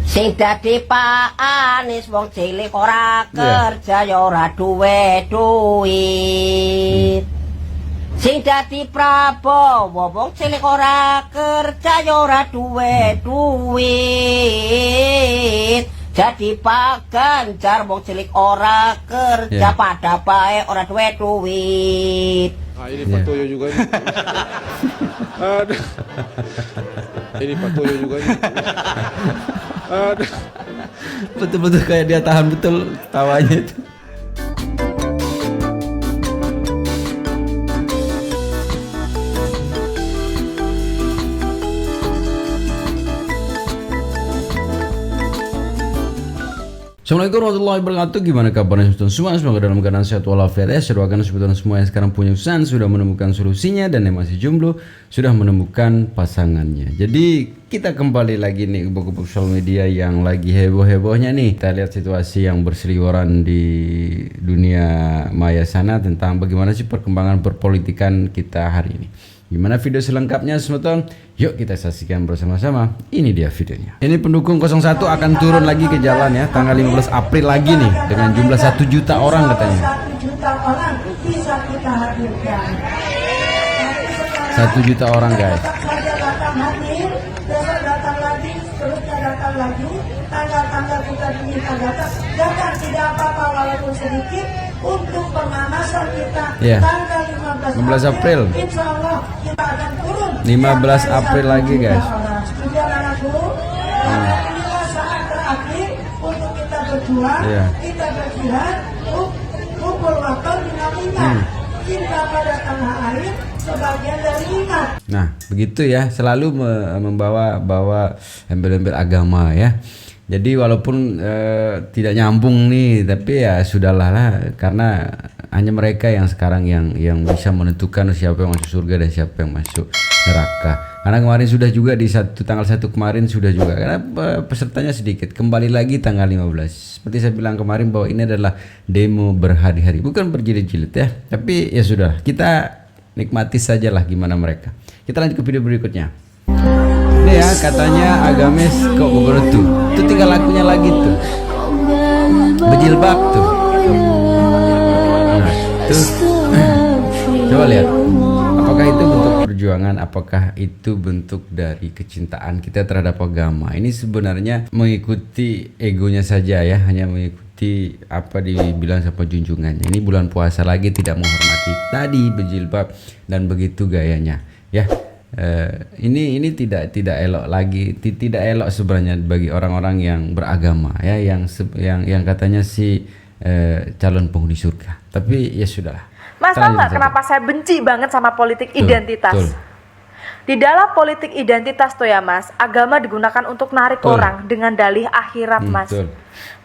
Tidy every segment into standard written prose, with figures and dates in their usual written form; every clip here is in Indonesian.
Sing dadi Pak Anies wong cilik ora kerja ya ora duwe duit. Sing dadi Prabowo wong cilik ora kerja ya ora duwe duit. Jadi Pak Ganjar wong cilik ora kerja pada bae ora duwe duit. Ah, ini Pak Toyo juga ini. Aduh. Ini Pak Toyo juga ini. Aduh. Betul-betul kayak dia tahan betul tawanya itu. Assalamualaikum warahmatullahi wabarakatuh. Gimana kabarnya semua? Semoga dalam keadaan sehat walafiat ya. Saya doakan sebetulnya semua yang sekarang punya usaha sudah menemukan solusinya, dan yang masih jomblo sudah menemukan pasangannya. Jadi kita kembali lagi nih ke sosial media yang lagi heboh-hebohnya nih. Kita lihat situasi yang berseliweran di dunia maya sana tentang bagaimana sih perkembangan perpolitikan kita hari ini. Gimana video selengkapnya sebetulnya? Yuk kita saksikan bersama-sama. Ini dia videonya. Ini pendukung 01 akan turun lagi ke jalan ya tanggal 15 April lagi nih dengan jumlah 1 juta orang katanya. 1 juta orang bisa kita hadirkan. 1 juta orang guys. Saja datang hadir, besok datang lagi, seterusnya datang lagi. Tanggal-tanggal kita diminta datang tidak apa-apa walaupun sedikit untuk pemanasan kita. Tanggal 15 April. Insya Allah kita akan turun. 15 April lagi guys. Sudah anakku. Inilah saat terakhir untuk kita berjuang, kita berjihad, pukul waktu dengan iman. Cinta pada tanah air sebagian dari iman. Nah, begitu ya, selalu membawa embel-embel agama ya. Jadi walaupun tidak nyambung nih, tapi ya sudahlah lah, karena hanya mereka yang sekarang yang bisa menentukan siapa yang masuk surga dan siapa yang masuk neraka. Karena kemarin sudah juga di tanggal 1 kemarin sudah juga, karena pesertanya sedikit. Kembali lagi tanggal 15. Seperti saya bilang kemarin bahwa ini adalah demo berhari-hari, bukan berjilid-jilid ya. Tapi ya sudah, kita nikmati sajalah gimana mereka. Kita lanjut ke video berikutnya. Ini ya katanya agamis kok Bogor tuh. Itu tinggal lakunya lagi tuh. Berjilbab tuh. Nah, tuh. Coba lihat. Apakah itu bentuk perjuangan? Apakah itu bentuk dari kecintaan kita terhadap agama? Ini sebenarnya mengikuti egonya saja ya, hanya mengikuti apa dibilang sama junjungannya. Ini bulan puasa lagi tidak menghormati tadi berjilbab dan begitu gayanya ya. Ini tidak elok lagi, tidak elok sebenarnya bagi orang-orang yang beragama ya, yang katanya si calon penghuni surga. Tapi ya sudahlah. Mas, tahu nggak kenapa saya benci banget sama politik identitas? Di dalam politik identitas tuh ya Mas, agama digunakan untuk narik orang dengan dalih akhirat Mas.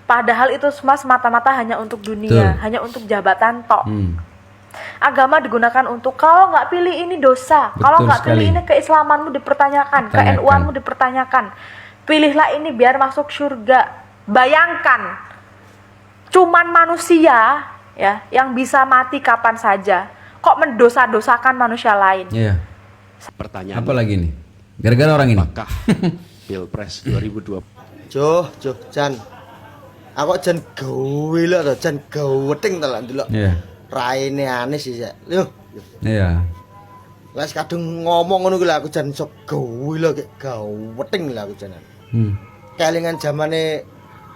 Padahal itu semua semata-mata hanya untuk dunia, hanya untuk jabatan tok. Agama digunakan untuk kalau nggak pilih ini dosa, kalau nggak pilih ini keislamanmu dipertanyakan, ke-NU-anmu dipertanyakan, pilihlah ini biar masuk surga. Bayangkan, cuman manusia ya yang bisa mati kapan saja, kok mendosa-dosakan manusia lain. Pertanyaan. Apa lagi nih? Gara-gara orang ini. Apakah Pilpres 2020? Jan. Aku jan gawe lho to, jan gawething to lak ndelok. Raine Anies sih ya. Yo. Iya. Lah kadung ngomong ngono kuwi lho aku jan sok gawe lho kek gawething lho aku janan. Kelingan zamane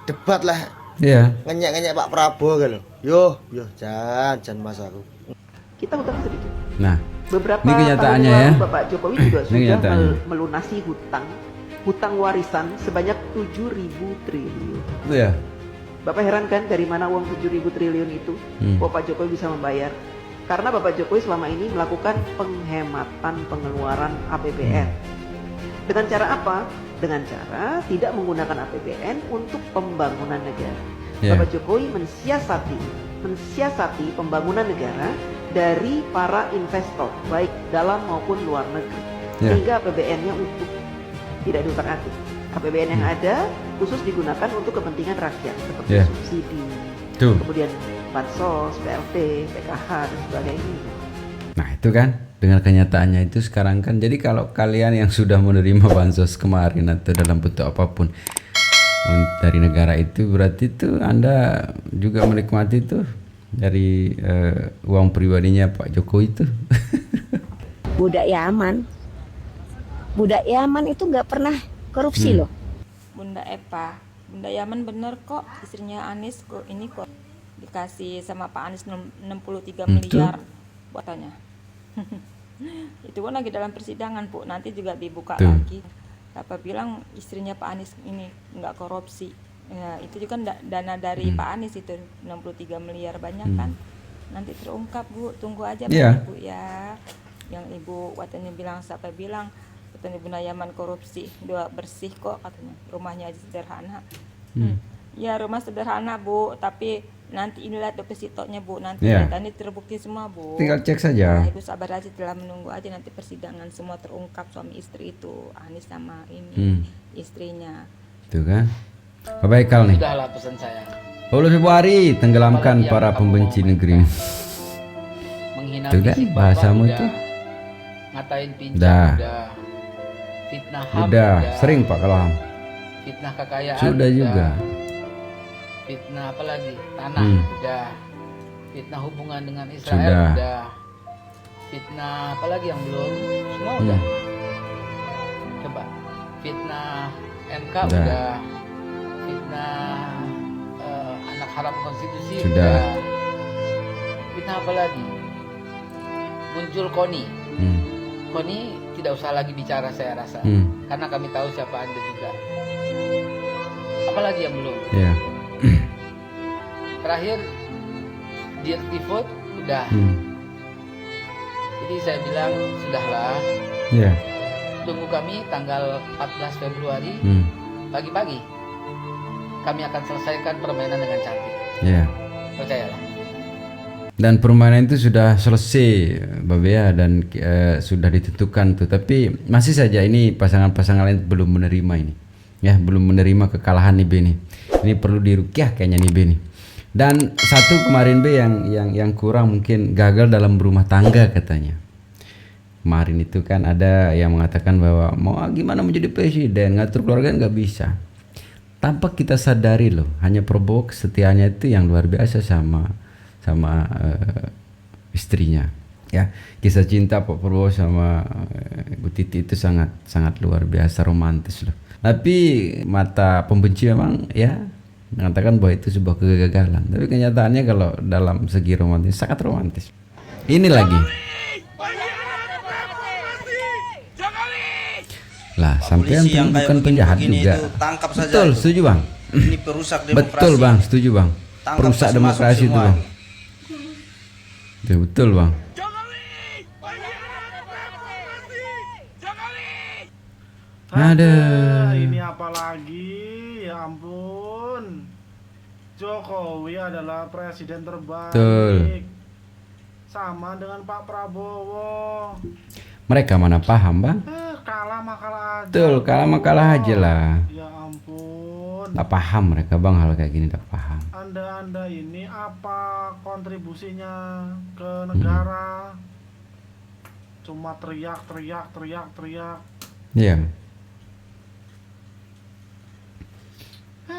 debat lah. Iya. Ngenyek-ngenyek Pak Prabowo kan lho. Yo jan mas aku. Kita hutang sedikit. Nah, beberapa ini kenyataannya tahun ya. lalu Bapak Jokowi juga sudah melunasi hutang warisan sebanyak 7.000 triliun. Iya. Bapak heran kan dari mana uang 7.000 triliun itu Bapak Jokowi bisa membayar? Karena Bapak Jokowi selama ini melakukan penghematan pengeluaran APBN. Dengan cara apa? Dengan cara tidak menggunakan APBN untuk pembangunan negara. Bapak Jokowi mensiasati pembangunan negara dari para investor, baik dalam maupun luar negeri, sehingga APBN-nya utuh, tidak diutak-atik. APBN yang ada khusus digunakan untuk kepentingan rakyat seperti subsidi, kemudian bansos, PLT, PKH dan sebagainya. Nah itu kan dengan kenyataannya itu sekarang kan, jadi kalau kalian yang sudah menerima bansos kemarin atau dalam bentuk apapun, dari negara itu, berarti itu Anda juga menikmati itu dari uang pribadinya Pak Jokowi itu. Budak Yaman itu nggak pernah korupsi loh. Bunda Epa, Bunda Yaman bener kok, istrinya Anies kok ini kok dikasih sama Pak Anies 63 miliar buatannya. Itu kan lagi dalam persidangan, Bu, nanti juga dibuka lagi. Apa bilang istrinya Pak Anies ini nggak korupsi. Ya, itu juga dana dari Pak Anies itu 63 miliar banyak kan. Nanti terungkap, Bu, tunggu aja Bu ya. Yang Ibu katanya bilang, siapa bilang katanya Bunda Yaman korupsi, dua bersih kok katanya, rumahnya aja sederhana. Ya rumah sederhana Bu, tapi nanti inilah depositonya Bu, nanti ini terbukti semua Bu. Tinggal cek saja. Nah, Ibu sabar aja, telah menunggu aja nanti persidangan semua terungkap suami istri itu, Anies sama ini istrinya. Itu kan. Bapak Ekal nih. Sudahlah pesan saya. 10 Februari tenggelamkan para pembenci negeri. Menghina itu kan bahasamu itu. Ngatain pinjam udah. Fitnah HAM udah. Sering Pak kalau HAM. Fitnah kekayaan sudah juga. Fitnah apa lagi? Tanah udah. Fitnah hubungan dengan Israel udah. Fitnah apa lagi yang belum? Semua udah. Coba. Fitnah MK udah. Fitnah anak haram konstitusi udah. Fitnah apa lagi? Muncul KONI. KONI tidak usah lagi bicara saya rasa, karena kami tahu siapa Anda juga. Apalagi yang belum? Terakhir Dirty Vote udah. Jadi saya bilang sudahlah. Tunggu kami tanggal 14 Februari pagi-pagi. Kami akan selesaikan permainan dengan cantik. Percayalah. Dan permainan itu sudah selesai Mbak Bea, dan sudah ditentukan tuh, tapi masih saja ini pasangan-pasangan lain belum menerima ini. Ya, belum menerima kekalahan nih B nih. Ini perlu dirukyah kayaknya nih B nih. Dan satu kemarin B yang kurang, mungkin gagal dalam berumah tangga katanya. Kemarin itu kan ada yang mengatakan bahwa mau gimana menjadi presiden, ngatur keluarga nggak bisa. Tanpa kita sadari loh, hanya Prabowo kesetiaannya itu yang luar biasa sama istrinya. Ya, kisah cinta Pak Prabowo sama Ibu Titi itu sangat luar biasa romantis loh. Tapi mata pembenci memang ya mengatakan bahwa itu sebuah kegagalan. Tapi kenyataannya kalau dalam segi romantis sangat romantis. Ini lagi. Lah, sampai yang bukan penjahat juga. Betul, setuju Bang. Ini perusak demokrasi. Betul Bang, setuju Bang. Perusak demokrasi itu Bang. Ya, betul Bang. Ada. Ini apa lagi? Ya ampun. Jokowi adalah presiden terbaik. Betul. Sama dengan Pak Prabowo. Mereka mana paham Bang? Kalah mah kalah aja. Betul, kalah mah kalah aja lah. Ya ampun. Tak paham mereka Bang, hal kayak gini tak paham. Anda ini apa kontribusinya ke negara? Cuma teriak. Iya.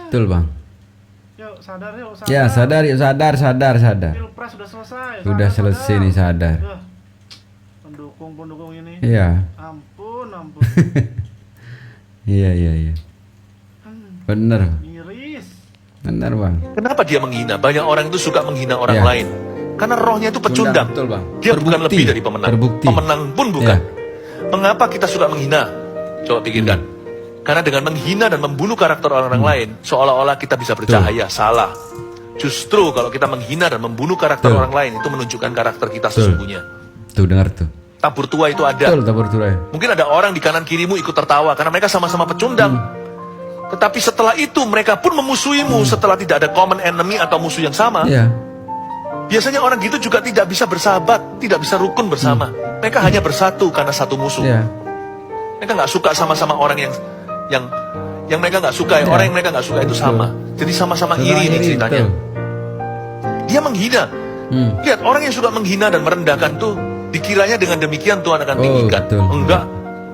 Betul Bang. Yuk sadar. Ya sadar yuk, sadar. Pilpres sudah selesai. Sudah selesai nih, sadar. Pendukung ini. Iya. Ampun. Iya. Bener. Miris. Bener Bang. Kenapa dia menghina? Banyak orang itu suka menghina orang lain. Karena rohnya itu pecundang. Betul, Bang. Dia bukan lebih dari pemenang. Pemenang pun bukan. Mengapa kita suka menghina? Coba pikirkan. Karena dengan menghina dan membunuh karakter orang lain, seolah-olah kita bisa bercahaya. Salah. Justru kalau kita menghina dan membunuh karakter orang lain, itu menunjukkan karakter kita sesungguhnya. Tuh dengar tuh. Tabur tua itu ada. Betul, tabur tua. Mungkin ada orang di kanan kirimu ikut tertawa karena mereka sama-sama pecundang. Tetapi setelah itu mereka pun memusuhimu setelah tidak ada common enemy atau musuh yang sama. Biasanya orang gitu juga tidak bisa bersahabat, tidak bisa rukun bersama. Mereka hanya bersatu karena satu musuh. Mereka nggak suka sama-sama orang yang mereka nggak suka. Orang yang mereka nggak suka itu sama. Jadi sama-sama iri ini ceritanya. Dia menghina. Lihat, orang yang suka menghina dan merendahkan tuh dikiranya dengan demikian Tuhan akan tinggikan. Enggak,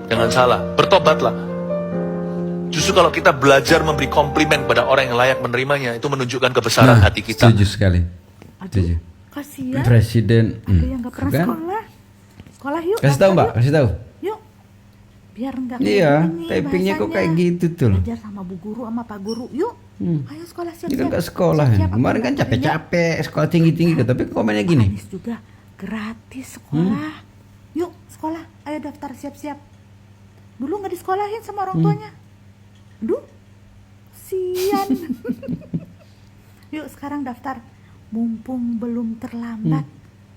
jangan salah. Bertobatlah. Justru kalau kita belajar memberi komplimen pada orang yang layak menerimanya, itu menunjukkan kebesaran hati kita. Setuju sekali. Setuju. Kasihan. Presiden. Ada yang gak pernah Kan? sekolah. Sekolah yuk. Kasih tahu daftar Mbak, yuk. kasih tahu. Yuk. Biar enggak Iya, typingnya kok kayak gitu tuh. Belajar sama Bu Guru sama Pak Guru. Yuk. Ayo sekolah Ini siap-siap. kan gak sekolah. Siap-siap, Kemarin aku kan daftarin ya. capek-capek, sekolah tinggi-tinggi, tapi komennya gini. Anis juga gratis sekolah. Yuk sekolah, ayo daftar siap-siap. Dulu nggak disekolahin sama orang tuanya. Aduh, sian. Yuk sekarang daftar. Mumpung belum terlambat.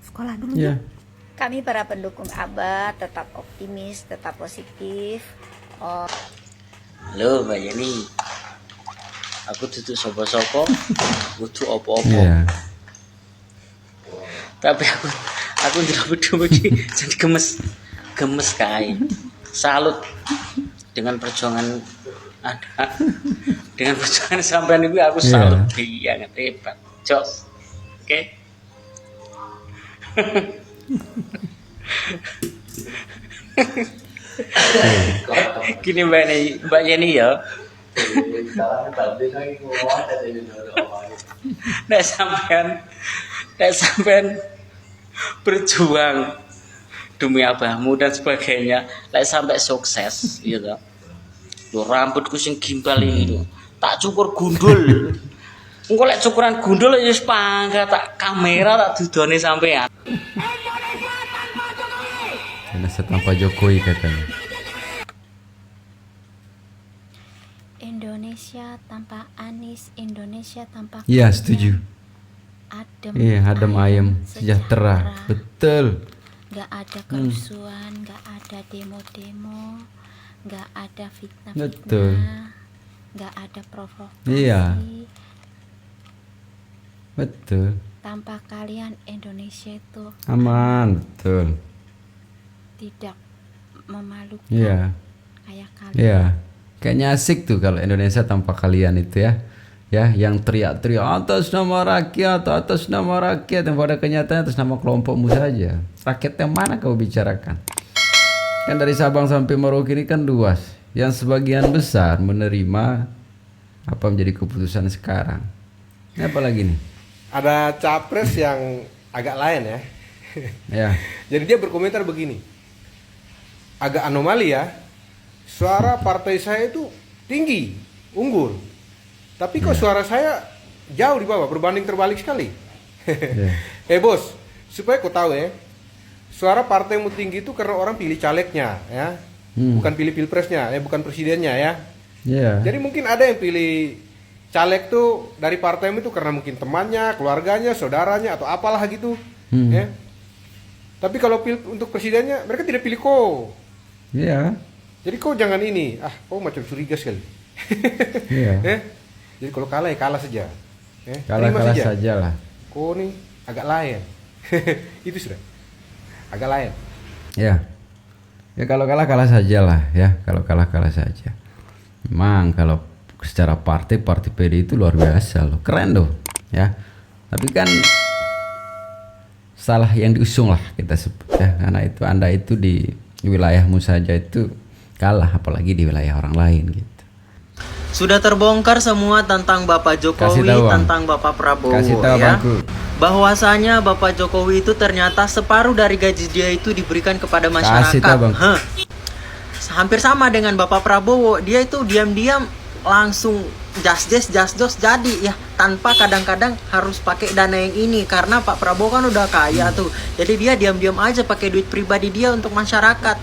Sekolah dulu yuk. Kami para pendukung Abah tetap optimis, tetap positif. Halo Mbak Yeni, aku tutup sopo-sopo, butuh opo-opo. Tapi aku tidak budi jadi gemes kain. Salut dengan perjuangan Anda, dengan perjuangan sampean itu aku salut banget, hebat, jos. Oke. Gini Mbak Yeni ya. Nek sampean berjuang demi abahmu dan sebagainya, lek sampai sukses gitu. Lo rambutku sing gimbal ini lho, tak cukur gundul. Engko lek cukuran gundul ya wis pangkat tak kamera tak dudone sampean. Indonesia tanpa Jokowi katanya. Indonesia tanpa Anies, Indonesia tanpa Iya, setuju. adem, Iya, adem ayem, sejahtera. Betul. Gak ada kerusuhan, gak ada demo-demo, gak ada Betul. fitnah-fitnah, gak ada provokasi. Iya. Betul. Tanpa kalian Indonesia itu Aman, betul. tidak memalukan Iya. kayak kalian. Iya. Kayaknya asik tuh kalau Indonesia tanpa kalian itu ya. Ya, yang teriak-teriak atas nama rakyat, yang pada kenyataannya atas nama kelompokmu saja. Rakyat yang mana kau bicarakan? Kan dari Sabang sampai Merauke ini kan luas. Yang sebagian besar menerima apa menjadi keputusan sekarang. Ini apa lagi nih? Ada capres yang agak lain ya. Ya. Jadi dia berkomentar begini. Agak anomali ya. Suara partai saya itu tinggi, unggul. Tapi kok suara saya jauh di bawah, berbanding terbalik sekali. Bos, supaya kau tahu ya, suara partaimu tinggi itu karena orang pilih calegnya ya, bukan pilih pilpresnya, bukan presidennya ya. Jadi mungkin ada yang pilih caleg tuh dari partaimu itu karena mungkin temannya, keluarganya, saudaranya atau apalah gitu. Ya. Tapi kalau untuk presidennya mereka tidak pilih kau. Iya. Jadi kau jangan ini, kau macam curiga sekali. Iya. Jadi kalau kalah ya kalah saja. Kalah saja lah. Kau nih agak lain. Itu sudah. Agak lain. Ya. Ya kalau kalah saja lah ya. Kalau kalah saja. Memang kalau secara partai PD itu luar biasa loh. Keren loh ya. Tapi kan salah yang diusung lah kita sebut ya. Karena itu Anda itu di wilayahmu saja itu kalah, apalagi di wilayah orang lain gitu. Sudah terbongkar semua tentang Bapak Jokowi, tentang Bapak Prabowo ya. Bahwasanya Bapak Jokowi itu ternyata separuh dari gaji dia itu diberikan kepada masyarakat. Hampir sama dengan Bapak Prabowo, dia itu diam-diam langsung jasdos jadi ya, tanpa kadang-kadang harus pakai dana yang ini karena Pak Prabowo kan udah kaya tuh. Jadi dia diam-diam aja pakai duit pribadi dia untuk masyarakat.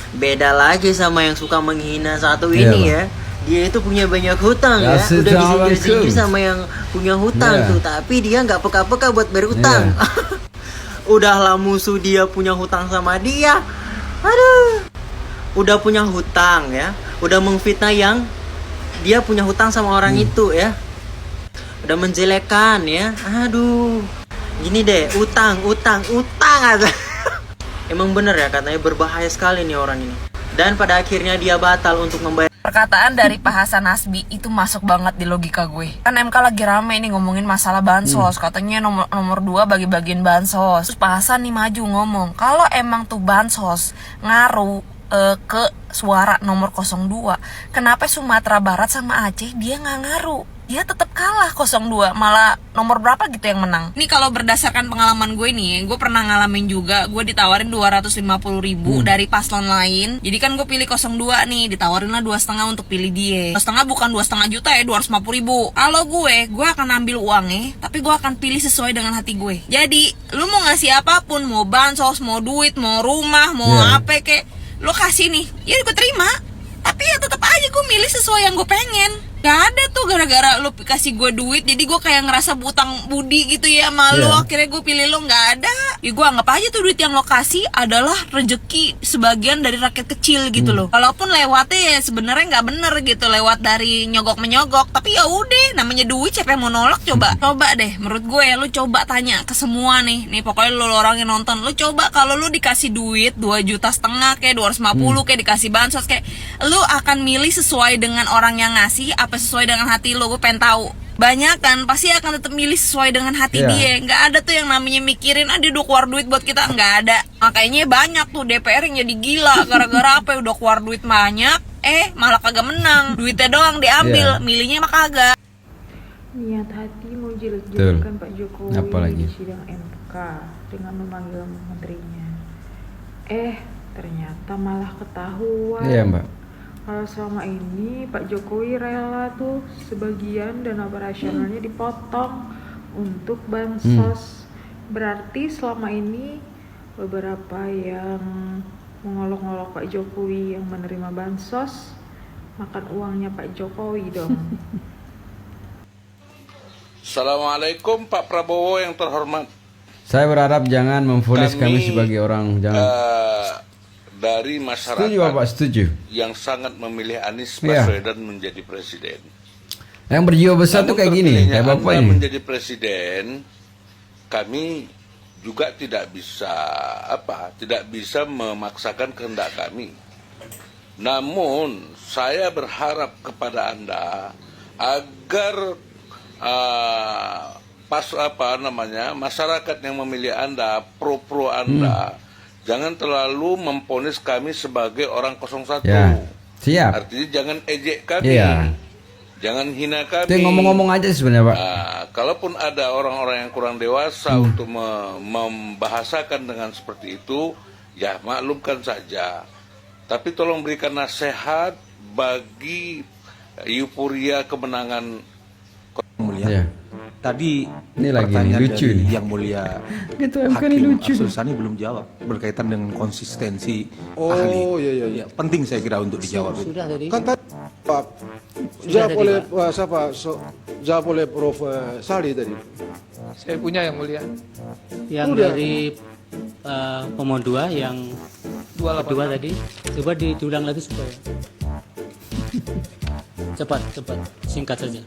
Beda lagi sama yang suka menghina satu ini ya. Dia itu punya banyak hutang ya, udah disindir-sindir sama yang punya hutang tuh, tapi dia nggak peka-peka buat berutang. Udahlah musuh dia punya hutang sama dia, aduh, udah punya hutang ya, udah mengfitnah yang dia punya hutang sama orang itu ya, udah menjelekkan ya, aduh, gini deh, utang aja. Emang bener ya katanya berbahaya sekali nih orang ini. Dan pada akhirnya dia batal untuk membayar. Perkataan dari Pak Hasan Nasbi itu masuk banget di logika gue. Kan MK lagi rame nih ngomongin masalah bansos. Katanya nomor 2 bagi-bagiin bansos. Terus Pak Hasan nih maju ngomong, kalau emang tuh bansos ngaruh ke suara nomor 02. Kenapa Sumatera Barat sama Aceh dia nggak ngaruh? Dia tetap kalah 02, malah nomor berapa gitu yang menang. Ini kalau berdasarkan pengalaman gue nih, gue pernah ngalamin juga, gue ditawarin 250.000 dari paslon lain. Jadi kan gue pilih 02 nih, ditawarin lah 2,5 untuk pilih dia. 2,5 bukan 2,5 juta ya, 250.000. Kalau gue akan ambil uangnya, tapi gue akan pilih sesuai dengan hati gue. Jadi, lu mau ngasih apapun, mau bansos, mau duit, mau rumah, mau apa kek, lu kasih nih, ya gue terima. Tapi ya tetap aja gue milih sesuai yang gue pengen. Gak ada tuh gara-gara lo kasih gue duit jadi gue kayak ngerasa butang budi gitu ya sama lo, akhirnya gue pilih lo. Gak ada. Ya gue anggap aja tuh duit yang lo kasih adalah rezeki sebagian dari rakyat kecil gitu loh. Walaupun lewatnya ya sebenarnya nggak bener gitu, lewat dari nyogok menyogok, tapi ya udah, namanya duit, siapa yang mau nolak? Coba deh, menurut gue ya, lo coba tanya ke semua nih pokoknya lo orang yang nonton, lo coba kalau lo dikasih duit 2,5 juta kayak 250 kayak dikasih bansos kayak, lo akan milih sesuai dengan orang yang ngasih apa sesuai dengan hati lo? Gue pengen tahu. Banyak kan pasti akan tetap milih sesuai dengan hati dia. Nggak ada tuh yang namanya mikirin dia udah keluar duit buat kita, nggak ada. Makanya banyak tuh DPR yang jadi gila gara-gara apa ya, udah keluar duit banyak malah kagak menang, duitnya doang diambil, milihnya mah kagak. Niat hati mau jelek-jelekan Pak Jokowi apalagi di sidang MK dengan memanggil menterinya, ternyata malah ketahuan. Iya Mbak, kalau selama ini Pak Jokowi rela tuh sebagian dana operasionalnya dipotong untuk bansos. Berarti selama ini beberapa yang mengolok-olok Pak Jokowi yang menerima bansos makan uangnya Pak Jokowi dong. Assalamualaikum Pak Prabowo yang terhormat. Saya berharap jangan memvonis kami sebagai orang dari masyarakat setuju, Bapak, setuju, yang sangat memilih Anies Baswedan menjadi presiden. Yang berjiwa besar tuh kayak gini, kayak Bapak ini. Menjadi presiden, kami juga tidak bisa memaksakan kehendak kami. Namun saya berharap kepada Anda agar masyarakat yang memilih Anda, pro Anda, jangan terlalu memponis kami sebagai orang 01. Ya, siap. Artinya jangan ejek kami, jangan hina kami. Itu ngomong-ngomong aja sebenarnya Pak. Kalaupun ada orang-orang yang kurang dewasa untuk membahasakan dengan seperti itu, ya maklumkan saja. Tapi tolong berikan nasihat bagi euforia kemenangan mulia. Tadi ini lagi pertanyaan lucu dari nih. Yang Mulia Hakim lucu. Arsul Sani belum jawab berkaitan dengan konsistensi ahli. Iya. Penting saya kira untuk dijawab. Sudah tadi. Kan tadi Pak jawab oleh Prof Sali tadi. Saya punya yang mulia. Yang Udah. dari pemohon 2 yang kedua tadi. Coba diulang lagi supaya cepat, singkat saja.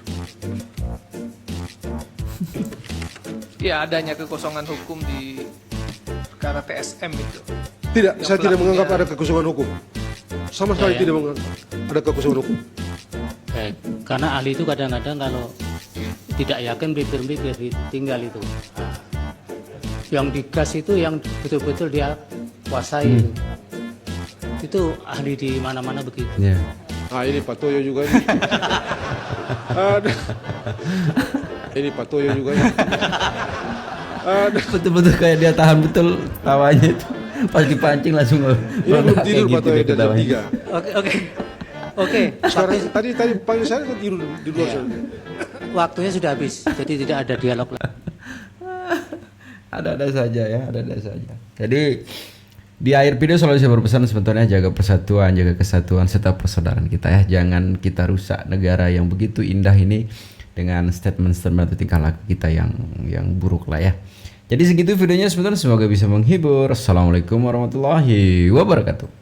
Ya, adanya kekosongan hukum di perkara TSM itu. Tidak, saya tidak menganggap ada kekosongan hukum. Sama sekali tidak menganggap ada kekosongan hukum. Baik, karena ahli itu kadang-kadang kalau tidak yakin berpikir tinggal itu. Yang digas itu yang betul-betul dia kuasai. Itu ahli di mana-mana begitu. Yeah. Ini Pak Toyo juga ini. Ini Pak Toyo juga ini. Betul-betul kayak dia tahan betul tawanya itu. Pas dipancing langsung belum tidur Pak Toyo gitu jam 3. Oke. Sekarang tadi panggil saya kan tidur di luar sana. Waktunya sudah habis, jadi tidak ada dialog lagi. Ada-ada saja ya, ada-ada saja. Jadi di akhir video selalu saya berpesan sebetulnya jaga persatuan, jaga kesatuan serta persaudaraan kita ya. Jangan kita rusak negara yang begitu indah ini dengan statement-statement atau tingkah laku kita yang buruk lah ya. Jadi segitu videonya sebetulnya, semoga bisa menghibur. Assalamualaikum warahmatullahi wabarakatuh.